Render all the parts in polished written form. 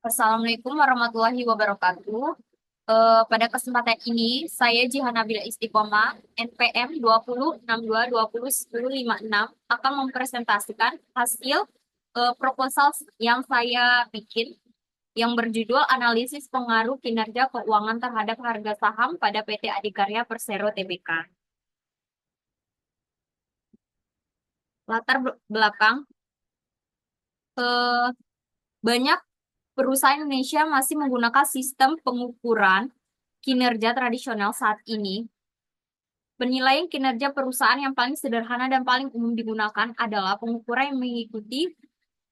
Assalamualaikum warahmatullahi wabarakatuh. Pada kesempatan ini, saya Jihan Nabila Istiqomah, NPM 2062201056 akan mempresentasikan hasil proposal yang saya bikin yang berjudul Analisis Pengaruh Kinerja Keuangan Terhadap Harga Saham pada PT Adikarya Persero Tbk. Latar belakang, eh, banyak perusahaan Indonesia masih menggunakan sistem pengukuran kinerja tradisional saat ini. Penilaian kinerja perusahaan yang paling sederhana dan paling umum digunakan adalah pengukuran yang mengikuti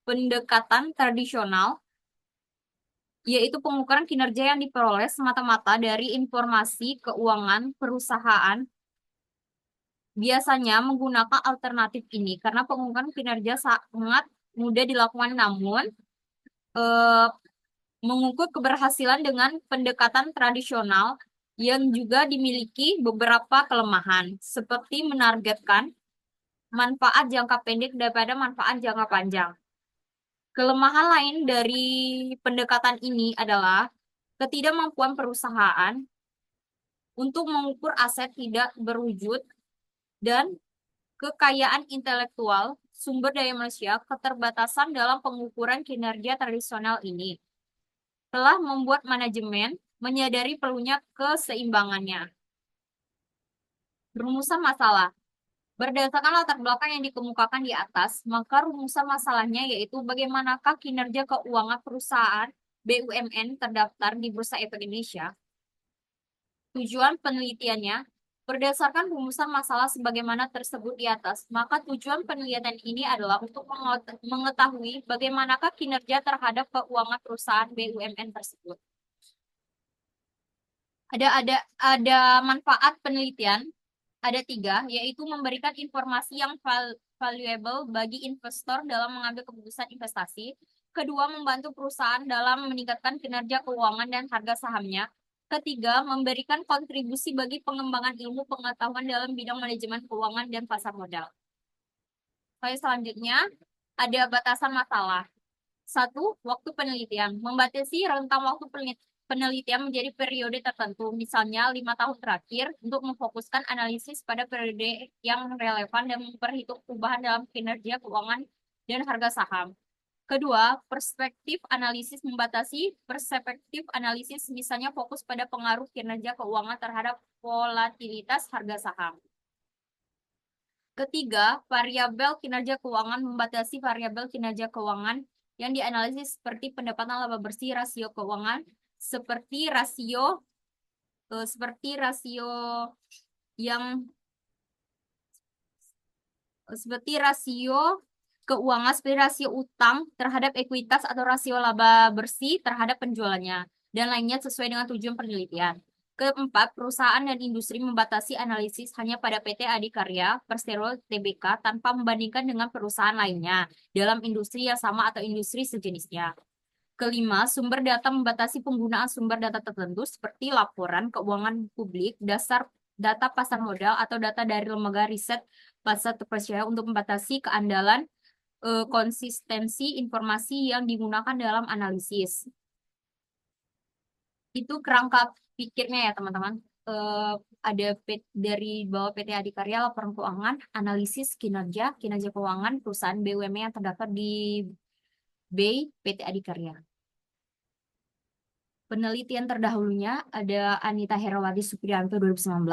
pendekatan tradisional, yaitu pengukuran kinerja yang diperoleh semata-mata dari informasi keuangan perusahaan. Biasanya menggunakan alternatif ini karena pengukuran kinerja sangat mudah dilakukan, namun eh, mengukur keberhasilan dengan pendekatan tradisional yang juga dimiliki beberapa kelemahan, seperti menargetkan manfaat jangka pendek daripada manfaat jangka panjang. Kelemahan lain dari pendekatan ini adalah ketidakmampuan perusahaan untuk mengukur aset tidak berwujud dan kekayaan intelektual sumber daya manusia. Keterbatasan dalam pengukuran kinerja tradisional ini telah membuat manajemen menyadari perlunya keseimbangannya. Rumusan masalah. Berdasarkan latar belakang yang dikemukakan di atas, maka rumusan masalahnya yaitu bagaimanakah kinerja keuangan perusahaan BUMN terdaftar di Bursa Efek Indonesia. Tujuan penelitiannya, berdasarkan rumusan masalah sebagaimana tersebut di atas, maka tujuan penelitian ini adalah untuk mengetahui bagaimanakah kinerja terhadap keuangan perusahaan BUMN tersebut. Ada manfaat penelitian, ada tiga, yaitu memberikan informasi yang valuable bagi investor dalam mengambil keputusan investasi. Kedua, membantu perusahaan dalam meningkatkan kinerja keuangan dan harga sahamnya. Ketiga, memberikan kontribusi bagi pengembangan ilmu pengetahuan dalam bidang manajemen keuangan dan pasar modal. Selanjutnya, ada batasan masalah. Satu, waktu penelitian. Membatasi rentang waktu penelitian menjadi periode tertentu, misalnya 5 tahun terakhir, untuk memfokuskan analisis pada periode yang relevan dan memperhitung perubahan dalam kinerja keuangan dan harga saham. Kedua, perspektif analisis membatasi perspektif analisis, misalnya fokus pada pengaruh kinerja keuangan terhadap volatilitas harga saham. Ketiga, variabel kinerja keuangan membatasi variabel kinerja keuangan yang dianalisis seperti pendapatan laba bersih, rasio keuangan, seperti rasio yang seperti rasio keuangan, seperti rasio utang terhadap ekuitas atau rasio laba bersih terhadap penjualannya, dan lainnya sesuai dengan tujuan penelitian. Keempat, perusahaan dan industri membatasi analisis hanya pada PT Adikarya Persero Tbk tanpa membandingkan dengan perusahaan lainnya dalam industri yang sama atau industri sejenisnya. Kelima, sumber data membatasi penggunaan sumber data tertentu seperti laporan keuangan publik, dasar data pasar modal, atau data dari lembaga riset pasar terpercaya untuk membatasi keandalan konsistensi informasi yang digunakan dalam analisis. Itu kerangka pikirnya ya teman-teman. Eh, ada dari bawah PT Adikarya laporan keuangan, analisis kinerja keuangan perusahaan BUMN yang terdaftar di BEI PT Adikarya. Penelitian terdahulunya ada Anita Herawati Supriyanto 2019,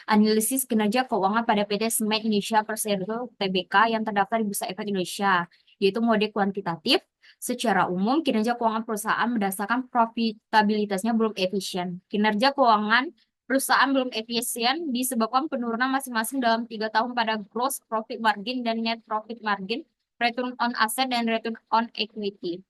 analisis kinerja keuangan pada PT Semen Indonesia Persero Tbk yang terdaftar di Bursa Efek Indonesia, yaitu mode kuantitatif. Secara umum, kinerja keuangan perusahaan berdasarkan profitabilitasnya belum efisien. Kinerja keuangan perusahaan belum efisien disebabkan penurunan masing-masing dalam 3 tahun pada gross profit margin dan net profit margin, return on asset, dan return on equity.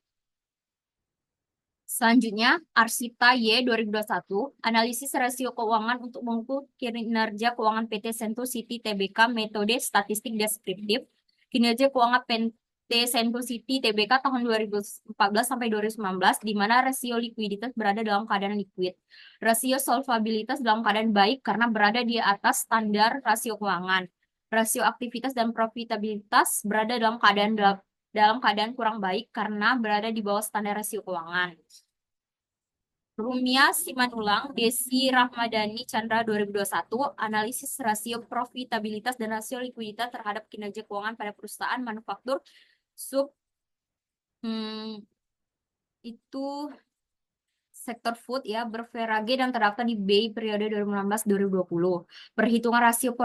Selanjutnya, Arsita Y 2021, analisis rasio keuangan untuk mengukur kinerja keuangan PT Sento City Tbk metode statistik deskriptif. Kinerja keuangan PT Sento City Tbk tahun 2014 sampai 2019, di mana rasio likuiditas berada dalam keadaan liquid. Rasio solvabilitas dalam keadaan baik karena berada di atas standar rasio keuangan. Rasio aktivitas dan profitabilitas berada dalam keadaan dalam keadaan kurang baik karena berada di bawah standar rasio keuangan. Rumia Simanulang, Desi Rahmadani Chandra 2021, analisis rasio profitabilitas dan rasio likuiditas terhadap kinerja keuangan pada perusahaan manufaktur sub hmm, itu sektor food ya berverage dan terdaftar di BEI periode 2016-2020. Perhitungan rasio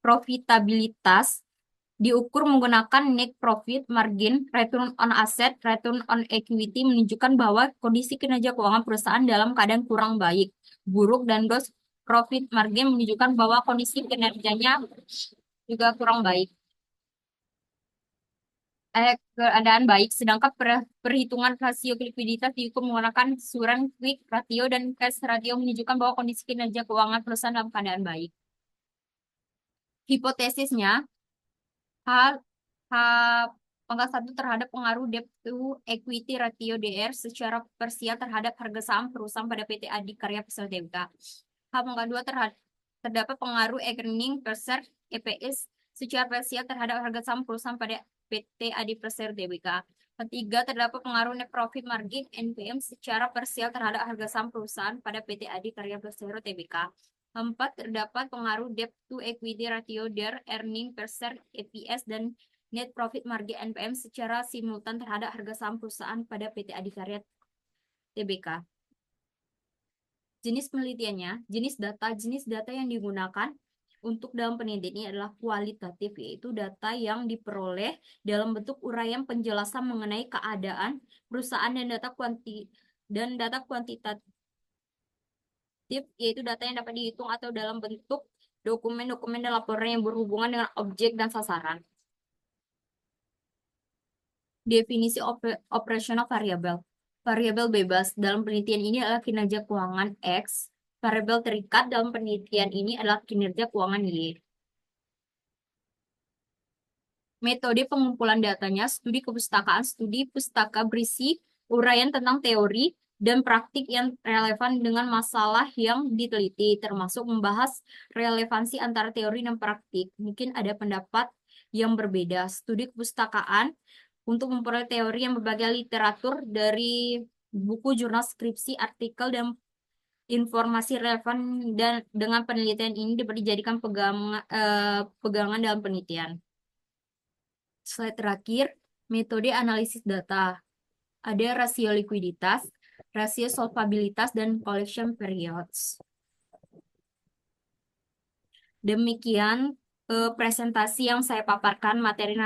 profitabilitas diukur menggunakan net profit margin, return on asset, return on equity menunjukkan bahwa kondisi kinerja keuangan perusahaan dalam keadaan kurang baik, buruk, dan gross profit margin menunjukkan bahwa kondisi kinerjanya juga kurang baik. Keadaan baik, sedangkan perhitungan rasio likuiditas diukur menggunakan suran quick ratio dan cash ratio menunjukkan bahwa kondisi kinerja keuangan perusahaan dalam keadaan baik. Hipotesisnya, H, H pangkat 1 terhadap pengaruh debt to equity ratio DR secara parsial terhadap harga saham perusahaan pada PT Adikarya Persero Tbk. H pangkat 2 terdapat pengaruh earning per share EPS secara parsial terhadap harga saham perusahaan pada PT Adi Persero Tbk. Ketiga, terdapat pengaruh net profit margin NPM secara parsial terhadap harga saham perusahaan pada PT Adi Karya Persero Tbk. Empat, terdapat pengaruh debt to equity ratio DER, earning per share EPS, dan net profit margin NPM secara simultan terhadap harga saham perusahaan pada PT Adikarya Tbk. Jenis penelitiannya, jenis data yang digunakan untuk dalam penelitian ini adalah kualitatif, yaitu data yang diperoleh dalam bentuk uraian penjelasan mengenai keadaan perusahaan dan data kuantitatif, yaitu data yang dapat dihitung atau dalam bentuk dokumen-dokumen dan laporan yang berhubungan dengan objek dan sasaran. Definisi operasional variabel. Variabel bebas dalam penelitian ini adalah kinerja keuangan X. Variabel terikat dalam penelitian ini adalah kinerja keuangan Y. Metode pengumpulan datanya, studi kepustakaan, studi pustaka berisi uraian tentang teori dan praktik yang relevan dengan masalah yang diteliti, termasuk membahas relevansi antara teori dan praktik. Mungkin ada pendapat yang berbeda. Studi kepustakaan untuk memperoleh teori yang berbagai literatur dari buku, jurnal, skripsi, artikel, dan informasi relevan dan dengan penelitian ini dapat dijadikan pegangan dalam penelitian. Slide terakhir, metode analisis data. Ada rasio likuiditas, rasio solvabilitas, dan collection periods. Demikian presentasi yang saya paparkan, materi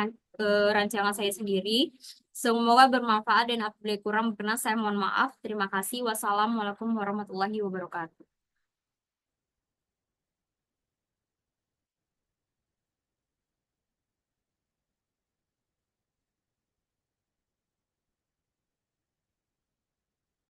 rancangan saya sendiri. Semoga bermanfaat dan apabila kurang berkenan saya mohon maaf. Terima kasih. Wassalamualaikum warahmatullahi wabarakatuh.